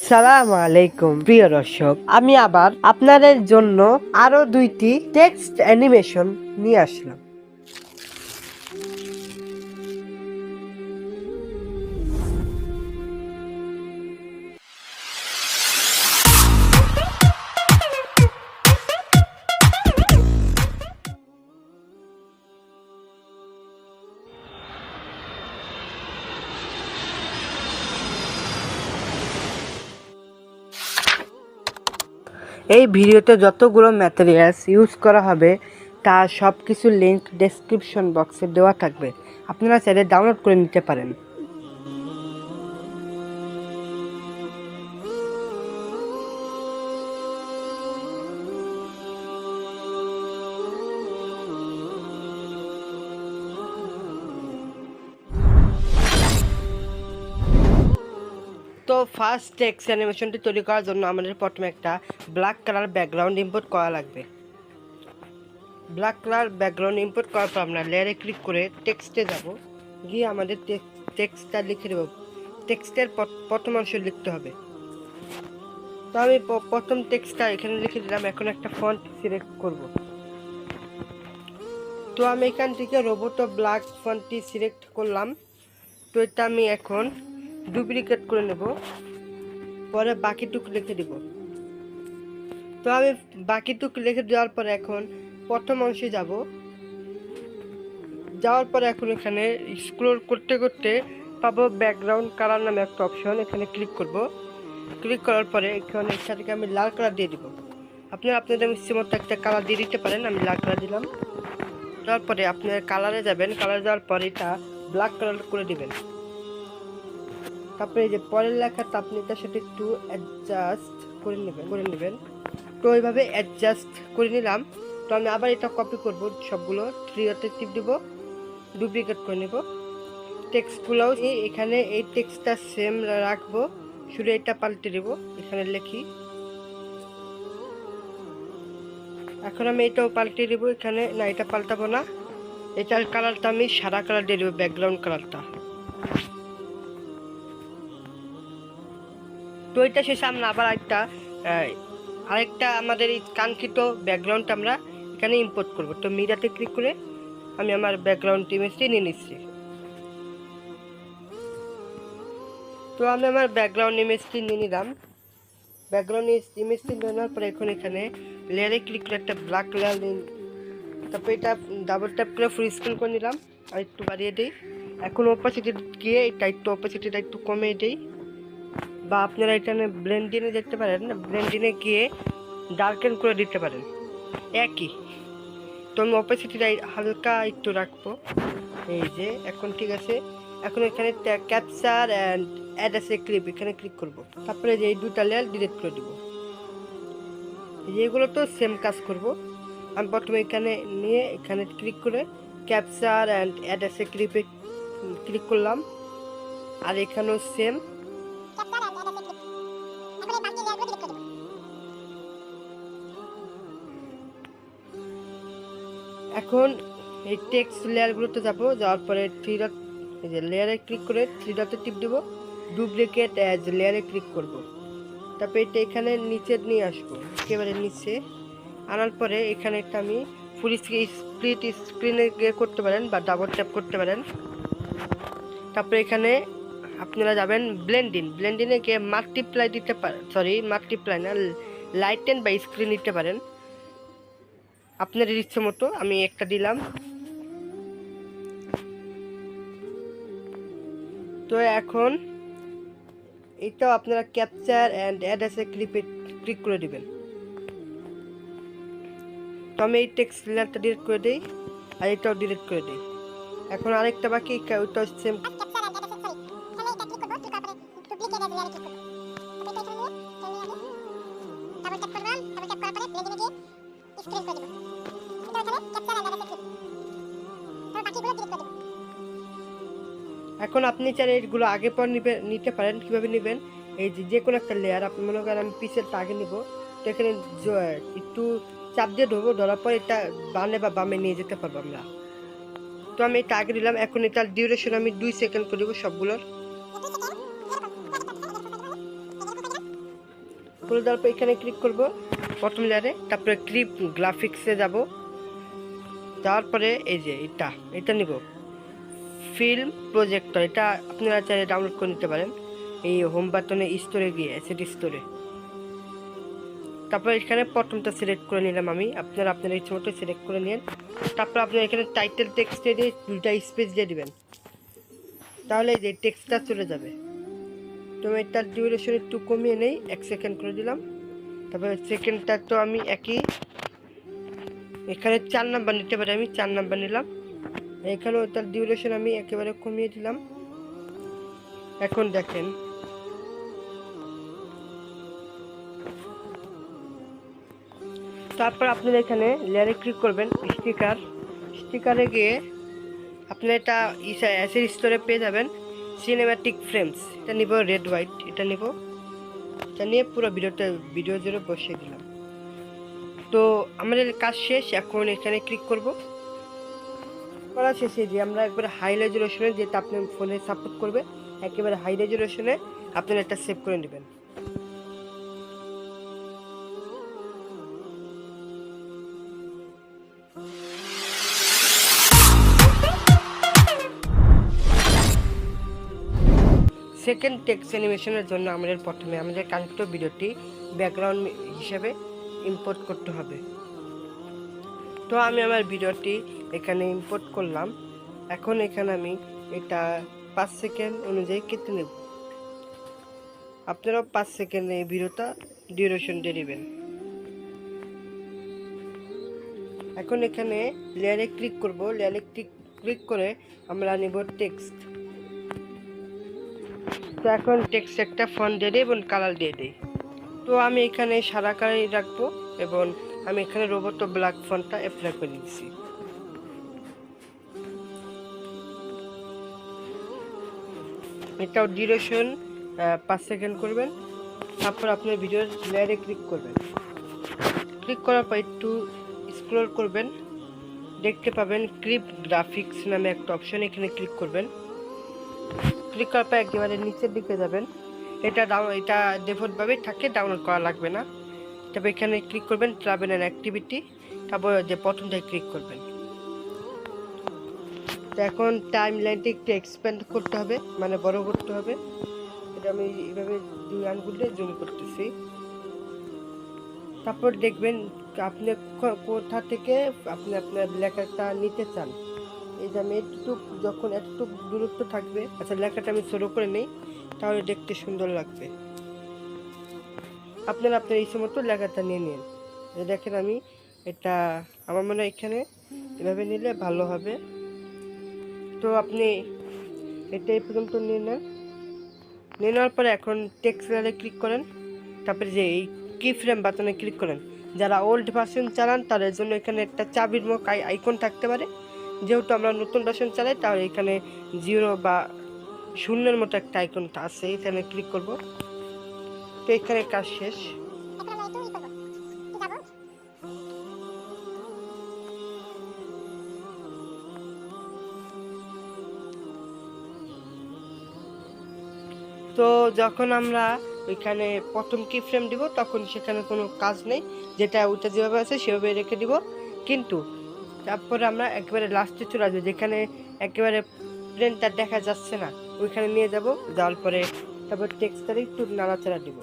সালাম আলাইকুম প্রিয় দর্শক, আমি আবার আপনাদের জন্য আরো দুইটি টেক্সট অ্যানিমেশন নিয়ে আসলাম। এই ভিডিওতে যতগুলো ম্যাটেরিয়ালস ইউজ করা হবে তার সব কিছু লিঙ্ক ডেসক্রিপশন বক্সে দেওয়া থাকবে, আপনারা চাইলে ডাউনলোড করে নিতে পারেন। তো ফার্স্ট টেক্সট অ্যানিমেশনটি তৈরি করার জন্য আমাদের প্রথমে একটা ব্ল্যাক কালার ব্যাকগ্রাউন্ড ইম্পোর্ট করা লাগবে। ব্ল্যাক কালার ব্যাকগ্রাউন্ড ইম্পোর্ট করার পর আমরা লেয়ারে ক্লিক করে টেক্সটে যাব, গিয়ে আমাদের টেক্সটটা লিখে দেব। টেক্সটের প্রথম অংশ লিখতে হবে। তো আমি প্রথম টেক্সটটা এখানে লিখে দিলাম। এখন একটা ফন্ট সিলেক্ট করব। তো আমি এখান থেকে রোবোটো ব্ল্যাক ফন্টটি সিলেক্ট করলাম। তো এটা আমি এখন ডুপ্লিকেট করে নেব, পরে বাকিটুকু লিখে দিব। তো আমি বাকিটুকু লিখে দেওয়ার পরে এখন প্রথম অংশে যাওয়ার পরে এখন এখানে স্ক্রল করতে করতে পাবো ব্যাকগ্রাউন্ড কালার নামে একটা অপশন, এখানে ক্লিক করব। ক্লিক করার পরে এখানে এটাকে আমি লাল কালার দিয়ে দিব। আপনারা আপনাদের ইচ্ছে মতো একটা কালার দিয়ে দিতে পারেন। আমি লাল কালার দিলাম। তারপরে আপনার কালারে যাবেন, কালার যাওয়ার পরে এটা ব্ল্যাক কালার করে দিবেন। তারপরে এই যে পরের লেখাটা আপনি এটার সাথে একটু অ্যাডজাস্ট করে নেবেন। তো এইভাবে অ্যাডজাস্ট করে নিলাম। তো আমি আবার এটা কপি করব, সবগুলো 3 ডটে টিপ দিব, ডুপ্লিকেট করে নেব। টেক্সটগুলোও এখানে এই টেক্সটটা সেম রাখবো, শুধু এটা পাল্টে দেব। এখানে লিখি, এখন আমি এটাও পাল্টে দেব। এখানে না, এটা পাল্টাবো না, এটার কালারটা আমি সাদা কালার দিয়ে দেবো, ব্যাকগ্রাউন্ড কালারটা। তো এটা শেষে আমরা আবার আরেকটা আমাদের এই কাঙ্ক্ষিত ব্যাকগ্রাউন্ড আমরা এখানে ইম্পোর্ট করব। তো মিডিয়াতে ক্লিক করে আমি আমার ব্যাকগ্রাউন্ড ইমেজটি নিয়ে নিচ্ছি। তো আমি আমার ব্যাকগ্রাউন্ড ইমেজটি নিয়ে নিলাম। ব্যাকগ্রাউন্ড ইমেজটি নেওয়ার পরে এখন এখানে লেয়ারে ক্লিক করে একটা ব্ল্যাক লেয়ার নিন। তারপরে এটা ডাবল ট্যাপ করে ফুল স্ক্রিন করে নিলাম, আর একটু বাড়িয়ে দিই। এখন অপাসিটি গিয়ে অপাসিটিটা একটু কমিয়ে দিই, বা আপনারা এখানে ব্লেন্ডিনে যেতে পারেন, ব্লেন্ডিনে গিয়ে ডার্কেন করে দিতে পারেন একই। তো আমি অপাসিটিটা হালকা একটু রাখবো। এই যে এখন ঠিক আছে। এখন এখানে capture and add as a clip, এখানে ক্লিক করব। তারপরে যে এই দুটা লেয়ার ডিলিট করে দিব। এগুলো তো সেম কাজ করব। আমি প্রথমে এখানে নিয়ে এখানে ক্লিক করে capture and add as a ক্লিপে ক্লিক করলাম, আর এখানেও সেম। এখন এই টেক্সট লেয়ারগুলোতে যাওয়ার পরে এই যে লেয়ারে ক্লিক করে 3 ডটে টিপ দেবো, ডুপ্লিকেট অ্যাজ লেয়ারে ক্লিক করব। তারপরে এটা এখানে নিচে নিয়ে আসবো, একেবারে নিচে আনার পরে এখানে একটা আমি ফুল স্প্লিট স্ক্রিনে গিয়ে করতে পারেন বা ডাবল ট্যাপ করতে পারেন। তারপরে এখানে আপনারা যাবেন ব্লেন্ডিনে গিয়ে মাল্টিপ্লাই দিতে পারেন, মাল্টিপ্লাই না, লাইটেন বা স্ক্রিন নিতে পারেন আপনাদের ইচ্ছে মতো। আমি একটা দিলাম। তো এখন এটাও আপনারা capture and add as a ক্লিপে ক্লিক করে দিবেন। তো আমি এই টেক্সট লেয়ারটা ডিলিট করে দিই, আর এটাও ডিলিট করে দিই। এখন আরেকটা বাকি, ওইটাও সেম। এখন আপনি চাইলে এইগুলো আগে পর নিতে পারেন। কীভাবে নেবেন, এই যে কোনো একটা লেয়ার আপনি মনে করেন আমি পিসেরটা আগে নিব। তো এখানে একটু চাপ দিয়ে ধরবো, ধরার পর এটা বামে বা বামে নিয়ে যেতে পারবো আমরা। তো আমি এটা আগে দিলাম। এখন এটার ডিউরেশন আমি 2 সেকেন্ড করে দেবো সবগুলোর। করে দেওয়ার পর এখানে ক্লিক করব প্রথম লেয়ারে, তারপরে ক্লিপ গ্রাফিক্সে যাব, যাওয়ার পরে এই যে এটা নিব ফিল্ম প্রজেক্টর। এটা আপনারা চাইলে ডাউনলোড করে নিতে পারেন এই হোম বাটনে স্টোরে গিয়ে অ্যাসেট স্টোরে। তারপর এখানে প্রথমটা সিলেক্ট করে নিলাম আমি, আপনারা আপনার ইচ্ছে মতো সিলেক্ট করে নিন। তারপর আপনারা এখানে টাইটেল টেক্সটে দিয়ে 2টা স্পেস দিয়ে দিবেন, তাহলে এই যে টেক্সটটা চলে যাবে। তো এটার ডিউরেশন একটু কমিয়ে নেই, 1 সেকেন্ড করে দিলাম। তারপরে সেকেন্ডটা তো আমি একই, এখানে 4 নাম্বার নিতে পারি, আমি 4 নাম্বার নিলাম। এখানেও তার ডিউরেশন আমি একেবারে কমিয়ে দিলাম। এখন দেখেন তারপর আপনারা এখানে লেয়ারে ক্লিক করবেন, স্টিকারে গিয়ে আপনি এটা অ্যাসেট স্টোরে পেয়ে যাবেন সিনেম্যাটিক ফ্রেমস। এটা নিব রেড হোয়াইট, এটা নিব, এটা নিয়ে পুরো ভিডিও জুড়ে বসিয়ে দিলাম। তো আমাদের কাজ শেষ। এখন এখানে ক্লিক করব, করা শেষে যে আমরা একবার হাই রেজুলেশনে, যেটা আপনার ফোনে সাপোর্ট করবে, একেবারে হাই রেজুলেশনে আপনারা এটা সেভ করে নেবেন। সেকেন্ড টেক্সট অ্যানিমেশনের জন্য আমাদের প্রথমে আমাদের কানেক্ট ভিডিওটি ব্যাকগ্রাউন্ড হিসেবে ইম্পোর্ট করতে হবে। তো আমি আমার ভিডিওটি এখানে ইম্পোর্ট করলাম। এখন এখানে আমি এটা 5 সেকেন্ড অনুযায়ী কেটে নেব। আপনারাও 5 সেকেন্ড এই ভিডিওটা ডিউরেশন দিয়ে নেবেন। এখন এখানে লেয়ারে ক্লিক করব, লেয়ারে ক্লিক করে আমরা নিব টেক্সট। তো এখন টেক্সট একটা ফন্ট দিয়ে দিই এবং কালার দিয়ে দিই। তো আমি এখানে সাদা কালারই রাখবো এবং আমি এখানে রোবট ব্ল্যাক ফন্টটা অ্যাপ্লাই করে দিচ্ছি। এটাও ডিউরেশন 5 সেকেন্ড করবেন। তারপর আপনার ভিডিওর লেয়ারে ক্লিক করবেন, ক্লিক করার পর একটু স্ক্রল করবেন, দেখতে পাবেন ক্লিপ গ্রাফিক্স নামে একটা অপশন, এখানে ক্লিক করবেন। ক্লিক করার পর একেবারে নিচের দিকে যাবেন, এটা ডিফল্টভাবে থাকে, ডাউনলোড করা লাগবে না। তবে এখানে ক্লিক করবেন ট্রাভেল অ্যান্ড অ্যাক্টিভিটি, তারপর যে প্রথমটায় ক্লিক করবেন। তো এখন টাইম লাইনটি একটু এক্সপ্যান্ড করতে হবে, মানে বড় করতে হবে। এটা আমি এইভাবে 2 আঙ্গুলে জুম করতেছি। তারপর দেখবেন আপনি কোথা থেকে আপনি আপনার লেখাটা নিতে চান। এই যে আমি এতটুকু দূরত্ব থাকবে, আচ্ছা লেখাটা আমি ছোট করে নেই, তাহলে দেখতে সুন্দর লাগবে। আপনারা আপনার ইচ্ছে মতো লেখাটা নিয়ে নিন। দেখেন আমি এটা আমার মনে হয় এখানে এভাবে নিলে ভালো হবে। তো আপনি এটা এই পর্যন্ত নিয়ে নেওয়ার পরে এখন টেক্সট লেয়ারে ক্লিক করেন, তারপরে যে এই কি ফ্রেম বাটনে ক্লিক করেন। যারা ওল্ড ভার্সন চালান তাদের জন্য এখানে একটা চাবির মুখ আইকন থাকতে পারে। যেহেতু আমরা নতুন ভার্সন চালাই, তাহলে এখানে 0 বা 0-এর মতো একটা আইকন আছে, এখানে ক্লিক করব। তো এখানে কাজ শেষ। তো যখন আমরা ওইখানে প্রথম কি ফ্রেম দিব, তখন সেখানে কোনো কাজ নেই, যেটা ওইটা যেভাবে আছে সেভাবে রেখে দিব। কিন্তু তারপরে আমরা একেবারে লাস্টে চলে আসবো, যেখানে একেবারে প্লেনটা দেখা যাচ্ছে না, ওইখানে নিয়ে যাব। যাওয়ার পরে তারপর টেক্সটারে একটু নাড়াচাড়া দিব।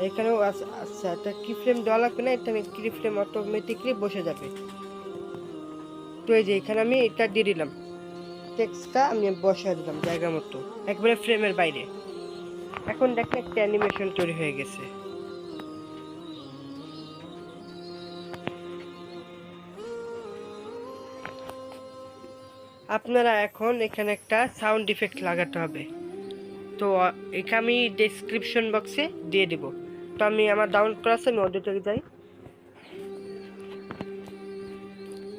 এখানেও আচ্ছা এটা কি ফ্রেম দেওয়া লাগবে না, এটা কি ফ্রেম অটোমেটিকলি বসে যাবে। তো এই যে এখানে আমি এটা দিয়ে দিলাম, টেক্সটটা আমি বসিয়ে দিলাম জায়গা মতো, একবারে ফ্রেমের বাইরে। এখন দেখেন একটা অ্যানিমেশন তৈরি হয়ে গেছে। আপনারা এখন এখানে একটা সাউন্ড ইফেক্ট লাগাতে হবে। তো এখানে আমি ডেসক্রিপশন বক্সে দিয়ে দেব। তো আমি আমার ডাউনলোড করা আছে, আমি অডিওতে যাই।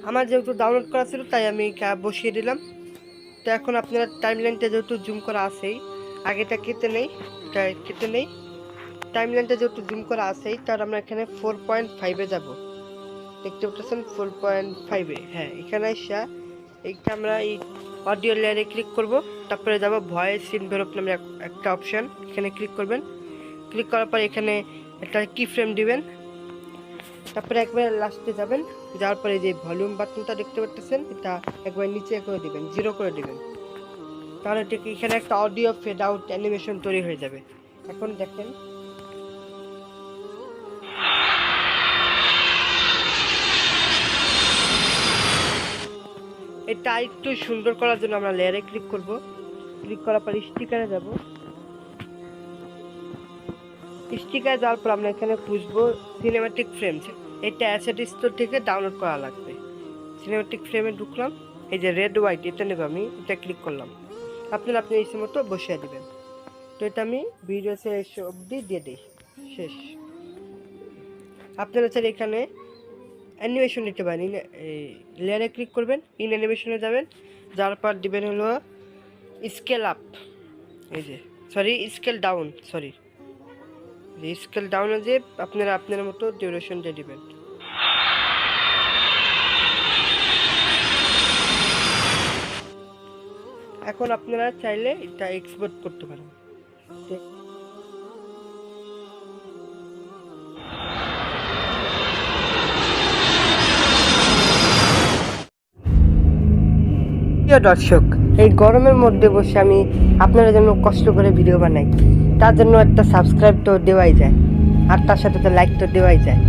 আমার যেহেতু ডাউনলোড করা ছিল তাই আমি বসিয়ে দিলাম। তো এখন আপনারা টাইমলাইনটা যেহেতু জুম করা আছেই, আগেটা কেটে নেই, টাইমলাইনটা যেহেতু জুম করা আছেই, তার আমরা এখানে 4.5-এ যাব। দেখতে পাচ্ছেন 4.5-এ, হ্যাঁ এখানে এসে এইটা আমরা এই অডিও লেয়ারে ক্লিক করব। তারপরে যাব ভয়েস এনভেলপ নামে একটা অপশন, এখানে ক্লিক করবেন। ক্লিক করার পর এখানে একটা কি ফ্রেম দিবেন। তারপরে একবার লাস্টে যাবেন, যাওয়ার পরে যে ভলিউম বাটনটা দেখতে পাচ্ছেন এটা একবার নিচে করে দিবেন, 0 করে দিবেন। তাহলে ঠিক এখানে একটা অডিও ফেড আউট অ্যানিমেশন তৈরি হয়ে যাবে। এখন দেখেন এটা একটু সুন্দর করার জন্য আমরা লেয়ারে ক্লিক করব। ক্লিক করার পর স্টিকারে যাব। স্টিকারে যাওয়ার পর আমরা এখানে খুঁজবো সিনেম্যাটিক ফ্রেমস। এটা অ্যাসেট স্টোর থেকে ডাউনলোড করা লাগবে। সিনেম্যাটিক ফ্রেমে ঢুকলাম, এই যে রেড হোয়াইট এটা নেব, আমি এটা ক্লিক করলাম। আপনারা আপনি এই মতো বসিয়ে দিবেন। তো এটা আমি ভিডিও শেষ অবধি দিয়ে দিই, শেষ। আপনারা চাইলে এখানে অ্যানিমেশন দিতে পারেন। এই লেয়ারে ক্লিক করবেন, ইন অ্যানিমেশনে যাবেন, যার পর দিবেন হলো স্কেল আপ, এই যে sorry scale down, sorry scale ডাউনে যে আপনারা আপনার মতো ডিউরেশন দিয়ে দিবেন। এখন আপনারা চাইলে এটা এক্সপোর্ট করতে পারেন। প্রিয় দর্শক, এই গরমের মধ্যে বসে আমি আপনাদের জন্য কষ্ট করে ভিডিও বানাই, তার জন্য একটা সাবস্ক্রাইব তো দেওয়াই যায়, আর তার সাথে তো লাইক তো দেওয়াই যায়।